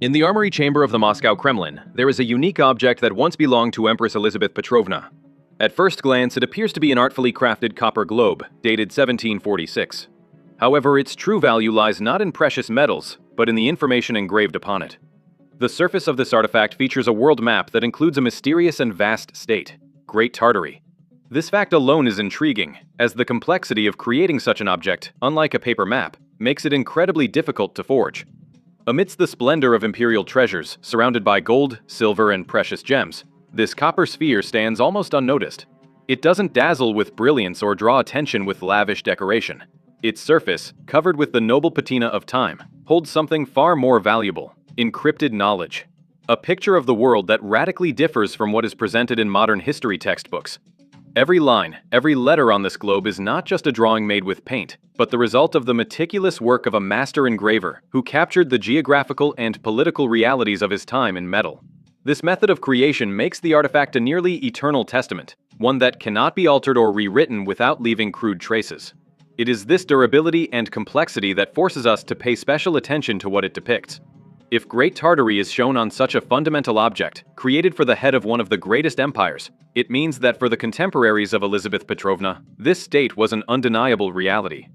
In the armory chamber of the Moscow Kremlin, there is a unique object that once belonged to Empress Elizabeth Petrovna. At first glance, it appears to be an artfully crafted copper globe, dated 1746. However, its true value lies not in precious metals, but in the information engraved upon it. The surface of this artifact features a world map that includes a mysterious and vast state, Great Tartary. This fact alone is intriguing, as the complexity of creating such an object, unlike a paper map, makes it incredibly difficult to forge. Amidst the splendor of imperial treasures, surrounded by gold, silver, and precious gems, this copper sphere stands almost unnoticed. It doesn't dazzle with brilliance or draw attention with lavish decoration. Its surface, covered with the noble patina of time, holds something far more valuable: encrypted knowledge. A picture of the world that radically differs from what is presented in modern history textbooks. Every line, every letter on this globe is not just a drawing made with paint, but the result of the meticulous work of a master engraver who captured the geographical and political realities of his time in metal. This method of creation makes the artifact a nearly eternal testament, one that cannot be altered or rewritten without leaving crude traces. It is this durability and complexity that forces us to pay special attention to what it depicts. If Great Tartary is shown on such a fundamental object, created for the head of one of the greatest empires, it means that for the contemporaries of Elizabeth Petrovna, this state was an undeniable reality.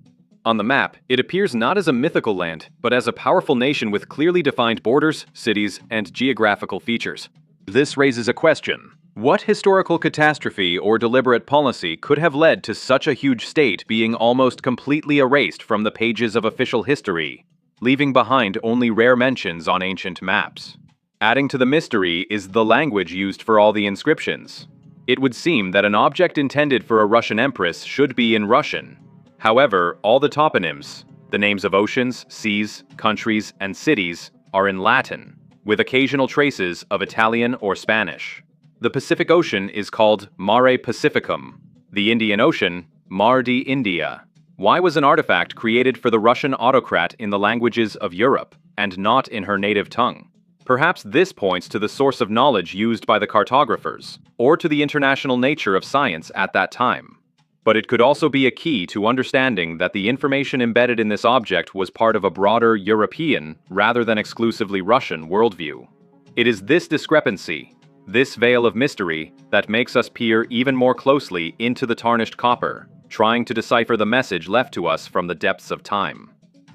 On the map, it appears not as a mythical land, but as a powerful nation with clearly defined borders, cities, and geographical features. This raises a question. What historical catastrophe or deliberate policy could have led to such a huge state being almost completely erased from the pages of official history, leaving behind only rare mentions on ancient maps? Adding to the mystery is the language used for all the inscriptions. It would seem that an object intended for a Russian empress should be in Russian. However, all the toponyms, the names of oceans, seas, countries, and cities, are in Latin, with occasional traces of Italian or Spanish. The Pacific Ocean is called Mare Pacificum, the Indian Ocean, Mar di India. Why was an artifact created for the Russian autocrat in the languages of Europe, and not in her native tongue? Perhaps this points to the source of knowledge used by the cartographers, or to the international nature of science at that time. But it could also be a key to understanding that the information embedded in this object was part of a broader European, rather than exclusively Russian, worldview. It is this discrepancy, this veil of mystery, that makes us peer even more closely into the tarnished copper, trying to decipher the message left to us from the depths of time.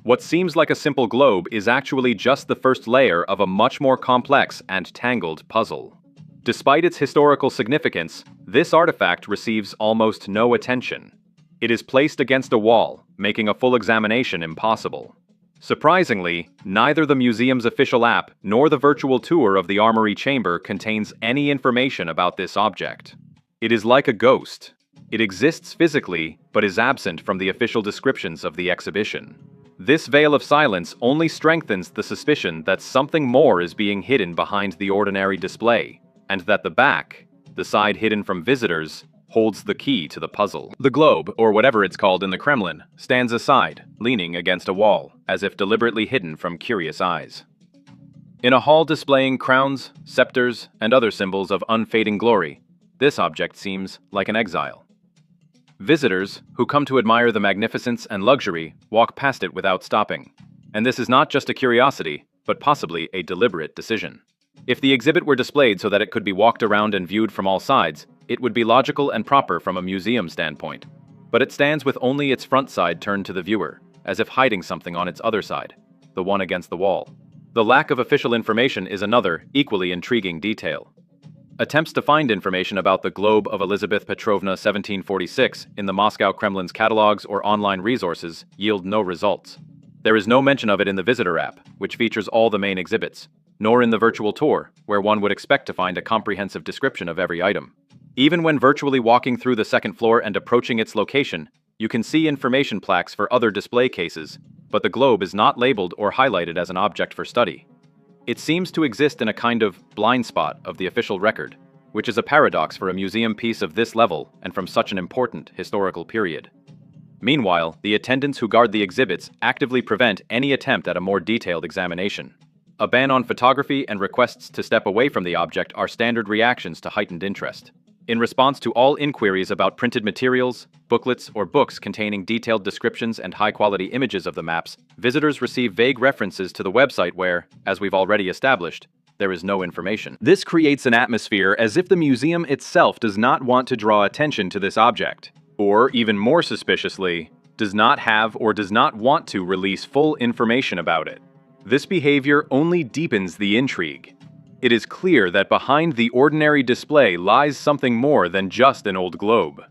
What seems like a simple globe is actually just the first layer of a much more complex and tangled puzzle. Despite its historical significance, this artifact receives almost no attention. It is placed against a wall, making a full examination impossible. Surprisingly, neither the museum's official app nor the virtual tour of the armory chamber contains any information about this object. It is like a ghost. It exists physically, but is absent from the official descriptions of the exhibition. This veil of silence only strengthens the suspicion that something more is being hidden behind the ordinary display, and that the back, the side hidden from visitors, holds the key to the puzzle. The globe, or whatever it's called in the Kremlin, stands aside, leaning against a wall, as if deliberately hidden from curious eyes. In a hall displaying crowns, scepters, and other symbols of unfading glory, this object seems like an exile. Visitors, who come to admire the magnificence and luxury, walk past it without stopping. And this is not just a curiosity, but possibly a deliberate decision. If the exhibit were displayed so that it could be walked around and viewed from all sides, it would be logical and proper from a museum standpoint. But it stands with only its front side turned to the viewer, as if hiding something on its other side, the one against the wall. The lack of official information is another, equally intriguing detail. Attempts to find information about the globe of Elizabeth Petrovna 1746 in the Moscow Kremlin's catalogs or online resources yield no results. There is no mention of it in the visitor app, which features all the main exhibits, nor in the virtual tour, where one would expect to find a comprehensive description of every item. Even when virtually walking through the second floor and approaching its location, you can see information plaques for other display cases, but the globe is not labeled or highlighted as an object for study. It seems to exist in a kind of blind spot of the official record, which is a paradox for a museum piece of this level and from such an important historical period. Meanwhile, the attendants who guard the exhibits actively prevent any attempt at a more detailed examination. A ban on photography and requests to step away from the object are standard reactions to heightened interest. In response to all inquiries about printed materials, booklets, or books containing detailed descriptions and high-quality images of the maps, visitors receive vague references to the website where, as we've already established, there is no information. This creates an atmosphere as if the museum itself does not want to draw attention to this object, or, even more suspiciously, does not have or does not want to release full information about it. This behavior only deepens the intrigue. It is clear that behind the ordinary display lies something more than just an old globe.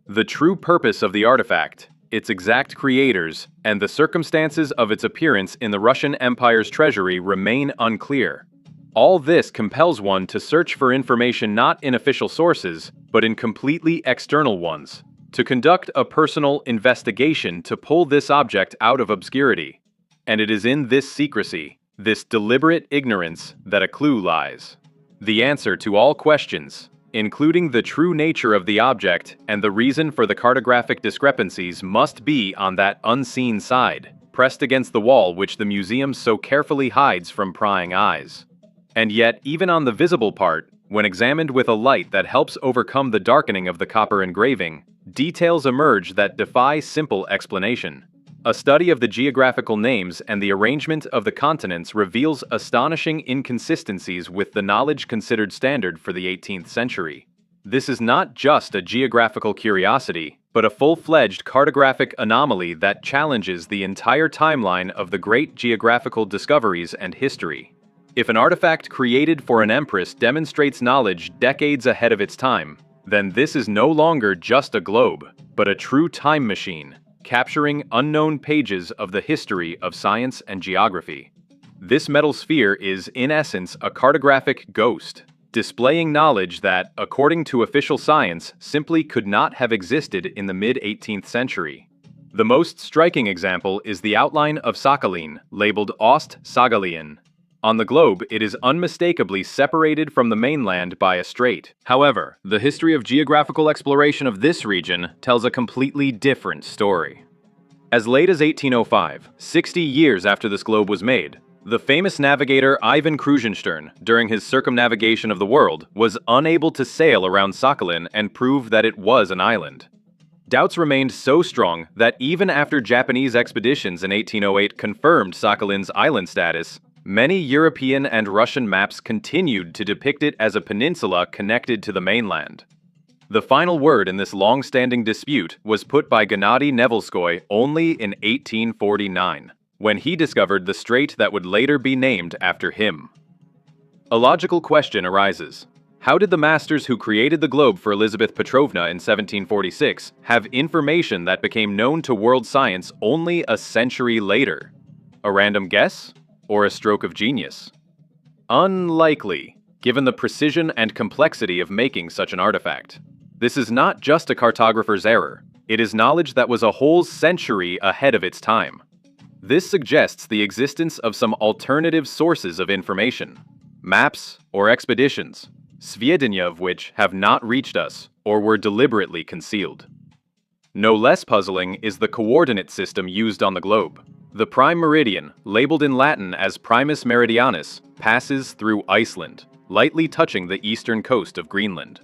The true purpose of the artifact, its exact creators, and the circumstances of its appearance in the Russian Empire's treasury remain unclear. All this compels one to search for information not in official sources, but in completely external ones, to conduct a personal investigation to pull this object out of obscurity. And it is in this secrecy, this deliberate ignorance, that a clue lies. The answer to all questions, including the true nature of the object and the reason for the cartographic discrepancies, must be on that unseen side, pressed against the wall which the museum so carefully hides from prying eyes. And yet, even on the visible part, when examined with a light that helps overcome the darkening of the copper engraving, details emerge that defy simple explanation. A study of the geographical names and the arrangement of the continents reveals astonishing inconsistencies with the knowledge considered standard for the 18th century. This is not just a geographical curiosity, but a full-fledged cartographic anomaly that challenges the entire timeline of the great geographical discoveries and history. If an artifact created for an empress demonstrates knowledge decades ahead of its time, then this is no longer just a globe, but a true time machine, capturing unknown pages of the history of science and geography. This metal sphere is, in essence, a cartographic ghost, displaying knowledge that, according to official science, simply could not have existed in the mid-18th century. The most striking example is the outline of Sakhalin, labeled Ost-Saghalien. On the globe, it is unmistakably separated from the mainland by a strait. However, the history of geographical exploration of this region tells a completely different story. As late as 1805, 60 years after this globe was made, the famous navigator Ivan Krusenstern, during his circumnavigation of the world, was unable to sail around Sakhalin and prove that it was an island. Doubts remained so strong that even after Japanese expeditions in 1808 confirmed Sakhalin's island status, many European and Russian maps continued to depict it as a peninsula connected to the mainland. The final word in this long-standing dispute was put by Gennady Nevelskoy only in 1849, when he discovered the strait that would later be named after him. A logical question arises. How did the masters who created the globe for Elizabeth Petrovna in 1746 have information that became known to world science only a century later? A random guess? Or a stroke of genius? Unlikely, given the precision and complexity of making such an artifact. This is not just a cartographer's error. It is knowledge that was a whole century ahead of its time. This suggests the existence of some alternative sources of information, maps or expeditions, sviedenia of which have not reached us or were deliberately concealed. No less puzzling is the coordinate system used on the globe. The prime meridian, labeled in Latin as Primus Meridianus, passes through Iceland, lightly touching the eastern coast of Greenland.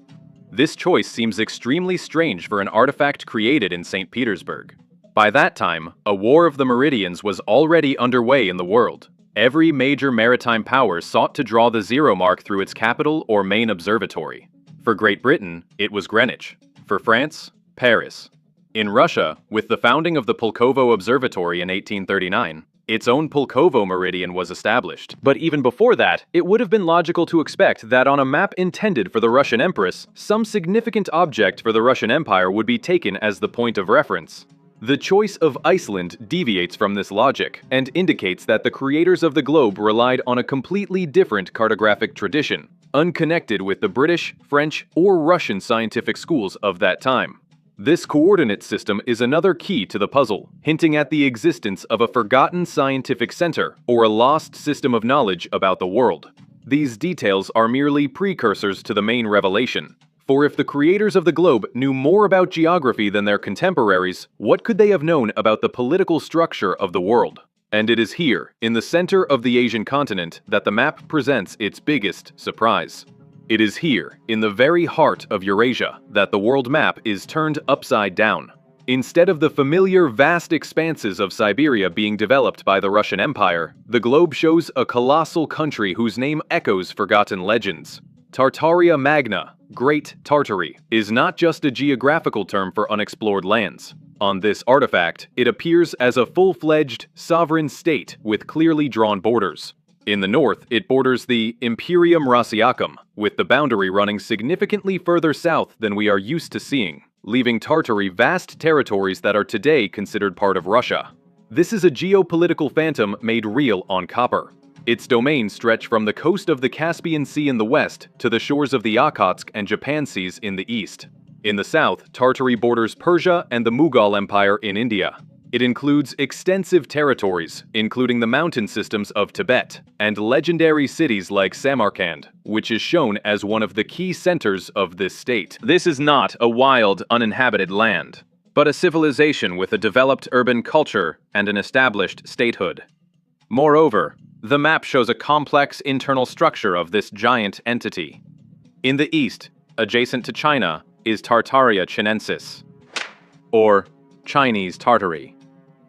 This choice seems extremely strange for an artifact created in St. Petersburg. By that time, a war of the meridians was already underway in the world. Every major maritime power sought to draw the zero mark through its capital or main observatory. For Great Britain, it was Greenwich. For France, Paris. In Russia, with the founding of the Pulkovo Observatory in 1839, its own Pulkovo meridian was established. But even before that, it would have been logical to expect that on a map intended for the Russian Empress, some significant object for the Russian Empire would be taken as the point of reference. The choice of Iceland deviates from this logic and indicates that the creators of the globe relied on a completely different cartographic tradition, unconnected with the British, French, or Russian scientific schools of that time. This coordinate system is another key to the puzzle, hinting at the existence of a forgotten scientific center or a lost system of knowledge about the world. These details are merely precursors to the main revelation. For if the creators of the globe knew more about geography than their contemporaries, what could they have known about the political structure of the world? And it is here, in the center of the Asian continent, that the map presents its biggest surprise. It is here, in the very heart of Eurasia, that the world map is turned upside down. Instead of the familiar vast expanses of Siberia being developed by the Russian Empire, the globe shows a colossal country whose name echoes forgotten legends. Tartaria Magna, Great Tartary, is not just a geographical term for unexplored lands. On this artifact, it appears as a full-fledged, sovereign state with clearly drawn borders. In the north, it borders the Imperium Rossiacum, with the boundary running significantly further south than we are used to seeing, leaving Tartary vast territories that are today considered part of Russia. This is a geopolitical phantom made real on copper. Its domains stretch from the coast of the Caspian Sea in the west to the shores of the Okhotsk and Japan Seas in the east. In the south, Tartary borders Persia and the Mughal Empire in India. It includes extensive territories, including the mountain systems of Tibet, and legendary cities like Samarkand, which is shown as one of the key centers of this state. This is not a wild, uninhabited land, but a civilization with a developed urban culture and an established statehood. Moreover, the map shows a complex internal structure of this giant entity. In the east, adjacent to China, is Tartaria Chinensis, or Chinese Tartary.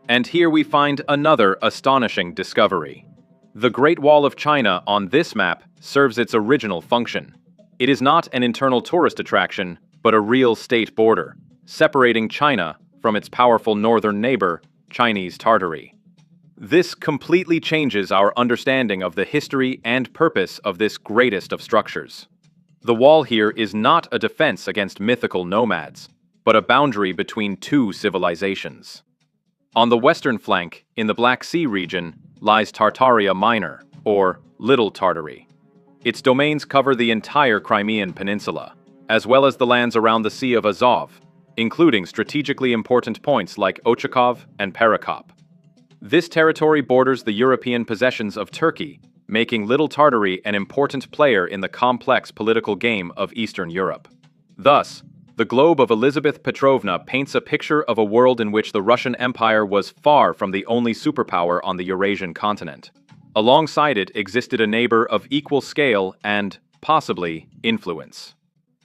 And here we find another astonishing discovery. The Great Wall of China on this map serves its original function. It is not an internal tourist attraction, but a real state border, separating China from its powerful northern neighbor, Chinese Tartary. This completely changes our understanding of the history and purpose of this greatest of structures. The wall here is not a defense against mythical nomads, but a boundary between two civilizations. On the western flank, in the Black Sea region, lies Tartaria Minor, or Little Tartary. Its domains cover the entire Crimean Peninsula, as well as the lands around the Sea of Azov, including strategically important points like Ochakov and Perekop. This territory borders the European possessions of Turkey, making Little Tartary an important player in the complex political game of Eastern Europe. Thus, the globe of Elizabeth Petrovna paints a picture of a world in which the Russian Empire was far from the only superpower on the Eurasian continent. Alongside it existed a neighbor of equal scale and, possibly, influence.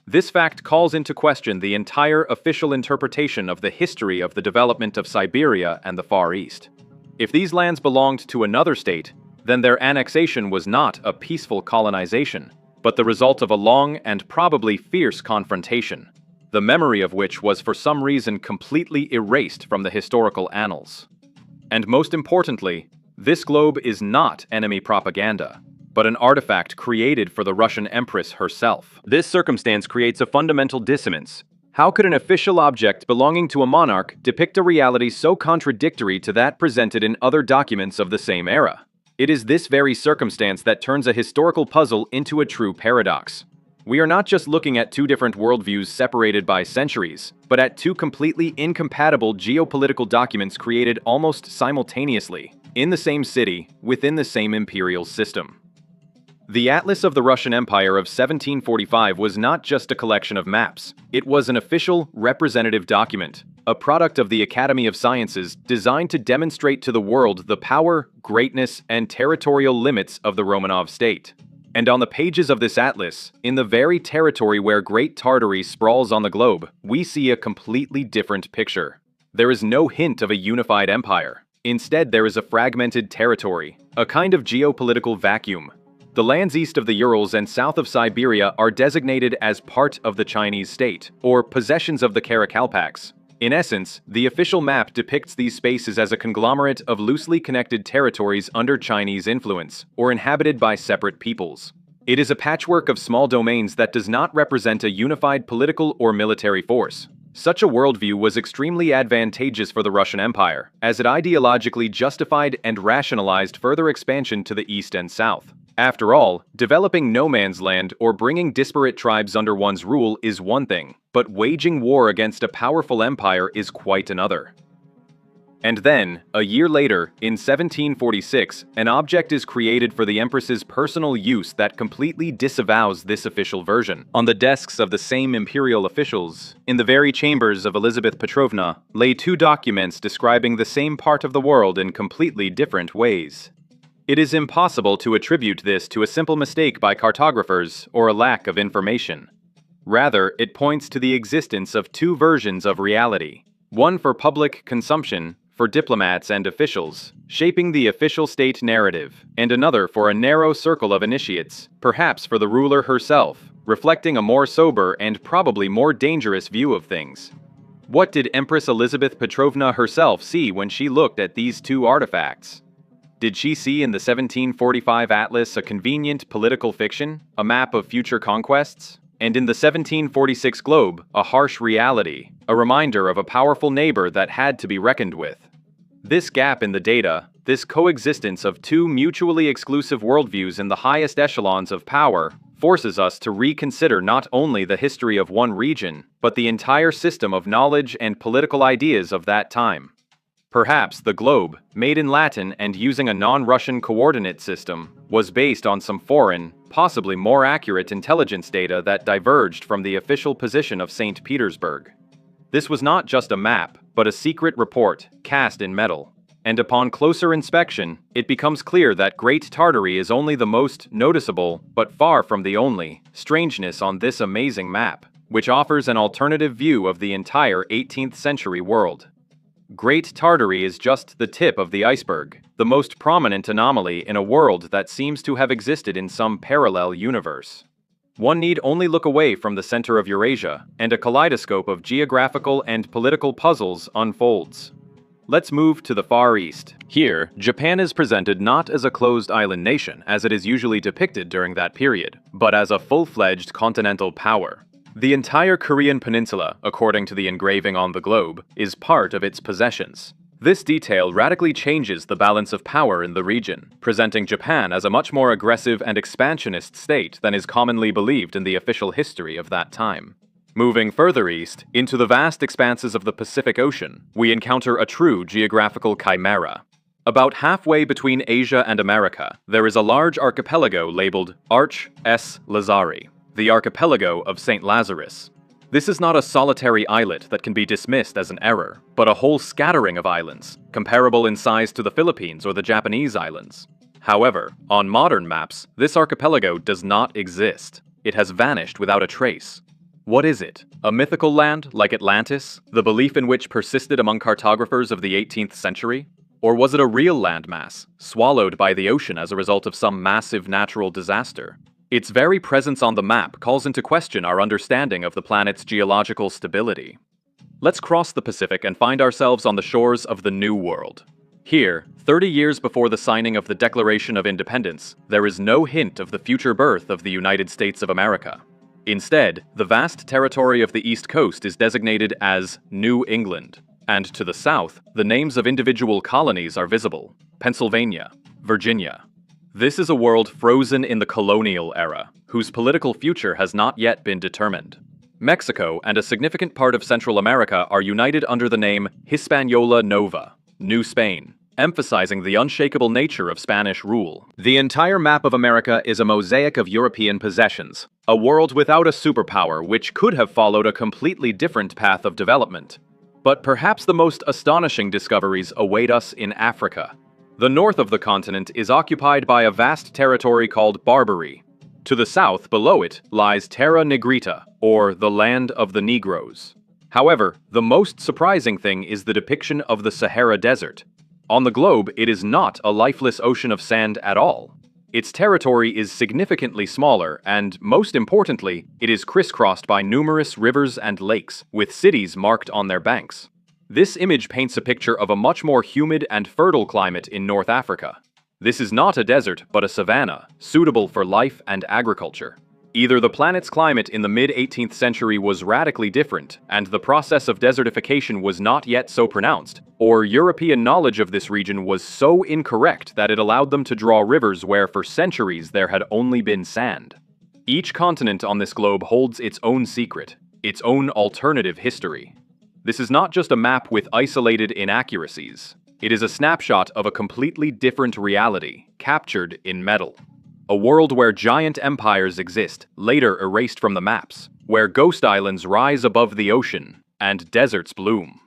This fact calls into question the entire official interpretation of the history of the development of Siberia and the Far East. If these lands belonged to another state, then their annexation was not a peaceful colonization, but the result of a long and probably fierce confrontation, the memory of which was for some reason completely erased from the historical annals. And most importantly, this globe is not enemy propaganda, but an artifact created for the Russian Empress herself. This circumstance creates a fundamental dissonance. How could an official object belonging to a monarch depict a reality so contradictory to that presented in other documents of the same era? It is this very circumstance that turns a historical puzzle into a true paradox. We are not just looking at two different worldviews separated by centuries, but at two completely incompatible geopolitical documents created almost simultaneously, in the same city, within the same imperial system. The Atlas of the Russian Empire of 1745 was not just a collection of maps. It was an official, representative document, a product of the Academy of Sciences designed to demonstrate to the world the power, greatness, and territorial limits of the Romanov state. And on the pages of this atlas, in the very territory where Great Tartary sprawls on the globe, we see a completely different picture. There is no hint of a unified empire. Instead, there is a fragmented territory, a kind of geopolitical vacuum. The lands east of the Urals and south of Siberia are designated as part of the Chinese state, or possessions of the Karakalpaks. In essence, the official map depicts these spaces as a conglomerate of loosely connected territories under Chinese influence, or inhabited by separate peoples. It is a patchwork of small domains that does not represent a unified political or military force. Such a worldview was extremely advantageous for the Russian Empire, as it ideologically justified and rationalized further expansion to the east and south. After all, developing no man's land or bringing disparate tribes under one's rule is one thing, but waging war against a powerful empire is quite another. And then, a year later, in 1746, an object is created for the Empress's personal use that completely disavows this official version. On the desks of the same imperial officials, in the very chambers of Elizabeth Petrovna, lay two documents describing the same part of the world in completely different ways. It is impossible to attribute this to a simple mistake by cartographers or a lack of information. Rather, it points to the existence of two versions of reality, one for public consumption, for diplomats and officials, shaping the official state narrative, and another for a narrow circle of initiates, perhaps for the ruler herself, reflecting a more sober and probably more dangerous view of things. What did Empress Elizabeth Petrovna herself see when she looked at these two artifacts? Did she see in the 1745 atlas a convenient political fiction, a map of future conquests? And in the 1746 globe, a harsh reality, a reminder of a powerful neighbor that had to be reckoned with? This gap in the data, this coexistence of two mutually exclusive worldviews in the highest echelons of power, forces us to reconsider not only the history of one region, but the entire system of knowledge and political ideas of that time. Perhaps the globe, made in Latin and using a non-Russian coordinate system, was based on some foreign, possibly more accurate intelligence data that diverged from the official position of St. Petersburg. This was not just a map, but a secret report, cast in metal. And upon closer inspection, it becomes clear that Great Tartary is only the most noticeable, but far from the only, strangeness on this amazing map, which offers an alternative view of the entire 18th century world. Great Tartary is just the tip of the iceberg, the most prominent anomaly in a world that seems to have existed in some parallel universe. One need only look away from the center of Eurasia, and a kaleidoscope of geographical and political puzzles unfolds. Let's move to the Far East. Here, Japan is presented not as a closed island nation, as it is usually depicted during that period, but as a full-fledged continental power. The entire Korean peninsula, according to the engraving on the globe, is part of its possessions. This detail radically changes the balance of power in the region, presenting Japan as a much more aggressive and expansionist state than is commonly believed in the official history of that time. Moving further east, into the vast expanses of the Pacific Ocean, we encounter a true geographical chimera. About halfway between Asia and America, there is a large archipelago labeled Arch S. Lazari, the archipelago of St. Lazarus. This is not a solitary islet that can be dismissed as an error, but a whole scattering of islands, comparable in size to the Philippines or the Japanese islands. However, on modern maps, this archipelago does not exist. It has vanished without a trace. What is it? A mythical land like Atlantis, the belief in which persisted among cartographers of the 18th century? Or was it a real landmass, swallowed by the ocean as a result of some massive natural disaster? Its very presence on the map calls into question our understanding of the planet's geological stability. Let's cross the Pacific and find ourselves on the shores of the New World. Here, 30 years before the signing of the Declaration of Independence, there is no hint of the future birth of the United States of America. Instead, the vast territory of the East Coast is designated as New England, and to the south, the names of individual colonies are visible: Pennsylvania, Virginia. This is a world frozen in the colonial era, whose political future has not yet been determined. Mexico and a significant part of Central America are united under the name Hispaniola Nova, New Spain, emphasizing the unshakable nature of Spanish rule. The entire map of America is a mosaic of European possessions, a world without a superpower which could have followed a completely different path of development. But perhaps the most astonishing discoveries await us in Africa. The north of the continent is occupied by a vast territory called Barbary. To the south, below it, lies Terra Negrita, or the land of the Negroes. However, the most surprising thing is the depiction of the Sahara Desert. On the globe, it is not a lifeless ocean of sand at all. Its territory is significantly smaller, and, most importantly, it is crisscrossed by numerous rivers and lakes, with cities marked on their banks. This image paints a picture of a much more humid and fertile climate in North Africa. This is not a desert, but a savanna, suitable for life and agriculture. Either the planet's climate in the mid-18th century was radically different, and the process of desertification was not yet so pronounced, or European knowledge of this region was so incorrect that it allowed them to draw rivers where for centuries there had only been sand. Each continent on this globe holds its own secret, its own alternative history. This is not just a map with isolated inaccuracies. It is a snapshot of a completely different reality, captured in metal. A world where giant empires exist, later erased from the maps, where ghost islands rise above the ocean, and deserts bloom.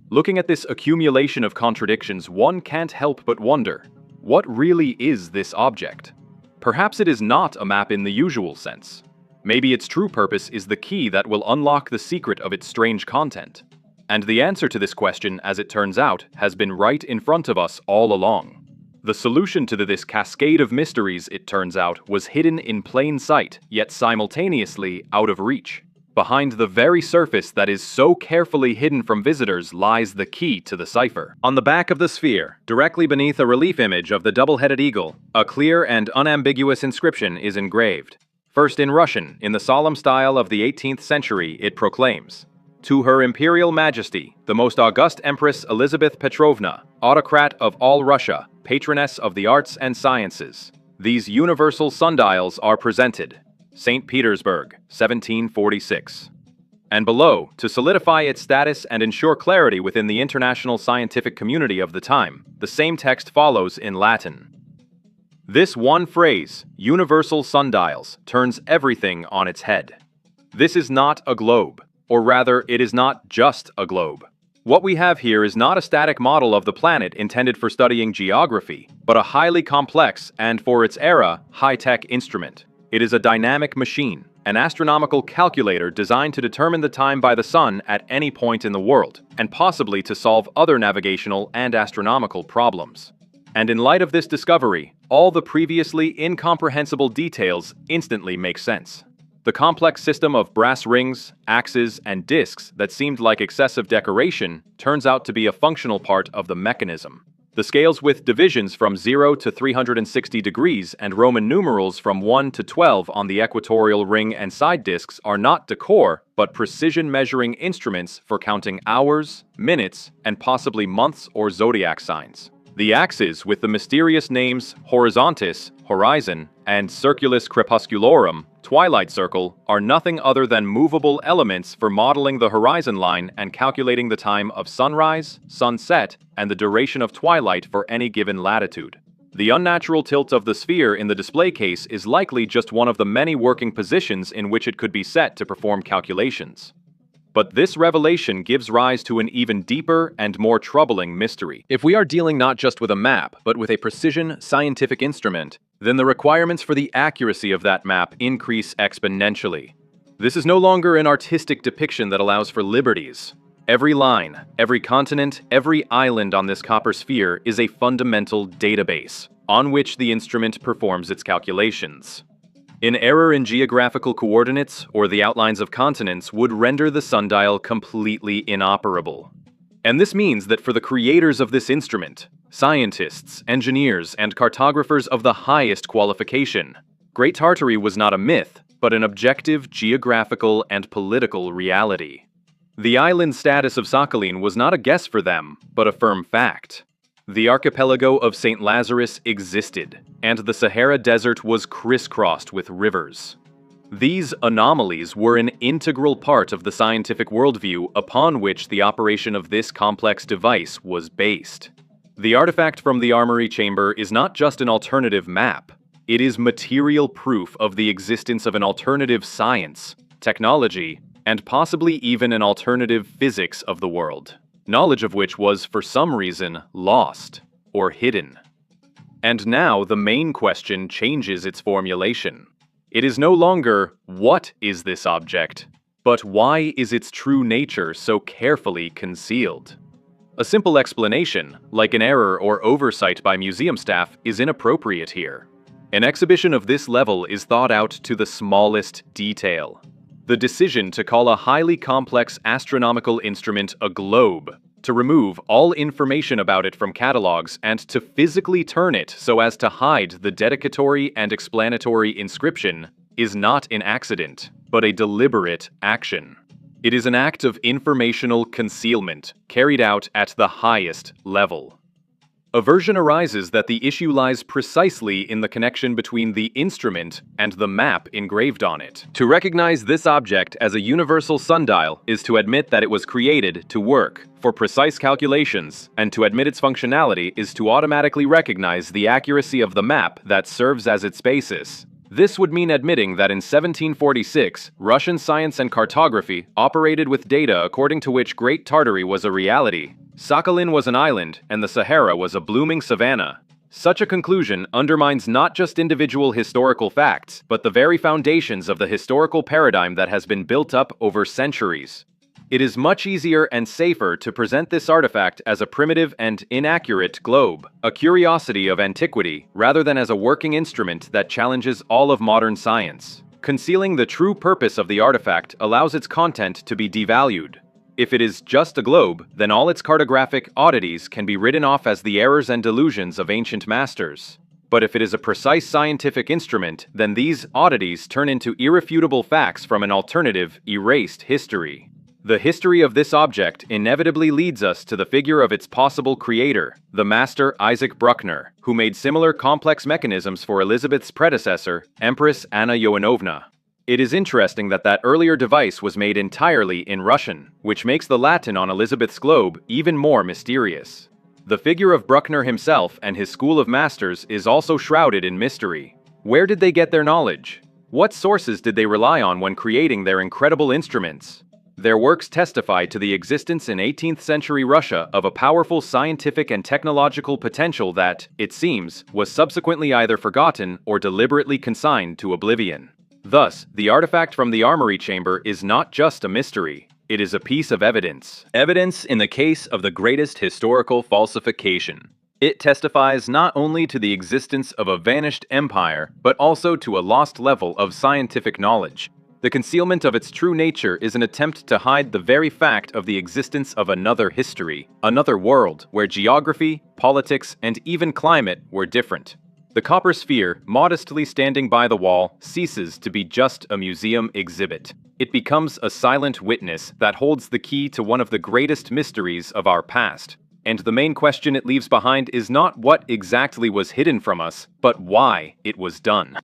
Looking at this accumulation of contradictions, one can't help but wonder, What really is this object? Perhaps it is not a map in the usual sense. Maybe its true purpose is the key that will unlock the secret of its strange content. And the answer to this question, as it turns out, has been right in front of us all along. The solution to this cascade of mysteries, it turns out, was hidden in plain sight, yet simultaneously out of reach. Behind the very surface that is so carefully hidden from visitors lies the key to the cipher. On the back of the sphere, directly beneath a relief image of the double-headed eagle, a clear and unambiguous inscription is engraved. First in Russian, in the solemn style of the 18th century, it proclaims, "To Her Imperial Majesty, the Most August Empress Elizabeth Petrovna, autocrat of all Russia, patroness of the arts and sciences, these universal sundials are presented. St. Petersburg, 1746." And below, to solidify its status and ensure clarity within the international scientific community of the time, the same text follows in Latin. This one phrase, universal sundials, turns everything on its head. This is not a globe, or rather, it is not just a globe. What we have here is not a static model of the planet intended for studying geography, but a highly complex and, for its era, high-tech instrument. It is a dynamic machine, an astronomical calculator designed to determine the time by the sun at any point in the world, and possibly to solve other navigational and astronomical problems. And in light of this discovery, all the previously incomprehensible details instantly make sense. The complex system of brass rings, axes, and discs that seemed like excessive decoration turns out to be a functional part of the mechanism. The scales with divisions from 0 to 360 degrees and Roman numerals from 1 to 12 on the equatorial ring and side discs are not decor, but precision measuring instruments for counting hours, minutes, and possibly months or zodiac signs. The axes with the mysterious names horizontis, horizon, and circulus crepusculorum, twilight circle, are nothing other than movable elements for modeling the horizon line and calculating the time of sunrise, sunset, and the duration of twilight for any given latitude. The unnatural tilt of the sphere in the display case is likely just one of the many working positions in which it could be set to perform calculations. But this revelation gives rise to an even deeper and more troubling mystery. If we are dealing not just with a map, but with a precision scientific instrument, then the requirements for the accuracy of that map increase exponentially. This is no longer an artistic depiction that allows for liberties. Every line, every continent, every island on this copper sphere is a fundamental database, on which the instrument performs its calculations. An error in geographical coordinates or the outlines of continents would render the sundial completely inoperable. And this means that for the creators of this instrument, scientists, engineers, and cartographers of the highest qualification, Great Tartary was not a myth, but an objective geographical and political reality. The island status of Sakhalin was not a guess for them, but a firm fact. The archipelago of St. Lazarus existed, and the Sahara Desert was crisscrossed with rivers. These anomalies were an integral part of the scientific worldview upon which the operation of this complex device was based. The artifact from the armory chamber is not just an alternative map. It is material proof of the existence of an alternative science, technology, and possibly even an alternative physics of the world, knowledge of which was, for some reason, lost or hidden. And now the main question changes its formulation. It is no longer, what is this object, but why is its true nature so carefully concealed? A simple explanation, like an error or oversight by museum staff, is inappropriate here. An exhibition of this level is thought out to the smallest detail. The decision to call a highly complex astronomical instrument a globe, to remove all information about it from catalogs, and to physically turn it so as to hide the dedicatory and explanatory inscription is not an accident, but a deliberate action. It is an act of informational concealment carried out at the highest level. Aversion arises that the issue lies precisely in the connection between the instrument and the map engraved on it. To recognize this object as a universal sundial is to admit that it was created to work for precise calculations, and to admit its functionality is to automatically recognize the accuracy of the map that serves as its basis. This would mean admitting that in 1746, Russian science and cartography operated with data according to which Great Tartary was a reality, Sakhalin was an island, and the Sahara was a blooming savanna. Such a conclusion undermines not just individual historical facts, but the very foundations of the historical paradigm that has been built up over centuries. It is much easier and safer to present this artifact as a primitive and inaccurate globe, a curiosity of antiquity, rather than as a working instrument that challenges all of modern science. Concealing the true purpose of the artifact allows its content to be devalued. If it is just a globe, then all its cartographic oddities can be written off as the errors and delusions of ancient masters. But if it is a precise scientific instrument, then these oddities turn into irrefutable facts from an alternative, erased history. The history of this object inevitably leads us to the figure of its possible creator, the master Isaac Bruckner, who made similar complex mechanisms for Elizabeth's predecessor, Empress Anna Yoannovna. It is interesting that earlier device was made entirely in Russian, which makes the Latin on Elizabeth's globe even more mysterious. The figure of Bruckner himself and his school of masters is also shrouded in mystery. Where did they get their knowledge? What sources did they rely on when creating their incredible instruments? Their works testify to the existence in 18th century Russia of a powerful scientific and technological potential that, it seems, was subsequently either forgotten or deliberately consigned to oblivion. Thus, the artifact from the armory chamber is not just a mystery, it is a piece of evidence. Evidence in the case of the greatest historical falsification. It testifies not only to the existence of a vanished empire, but also to a lost level of scientific knowledge. The concealment of its true nature is an attempt to hide the very fact of the existence of another history, another world, where geography, politics, and even climate were different. The copper sphere, modestly standing by the wall, ceases to be just a museum exhibit. It becomes a silent witness that holds the key to one of the greatest mysteries of our past. And the main question it leaves behind is not what exactly was hidden from us, but why it was done.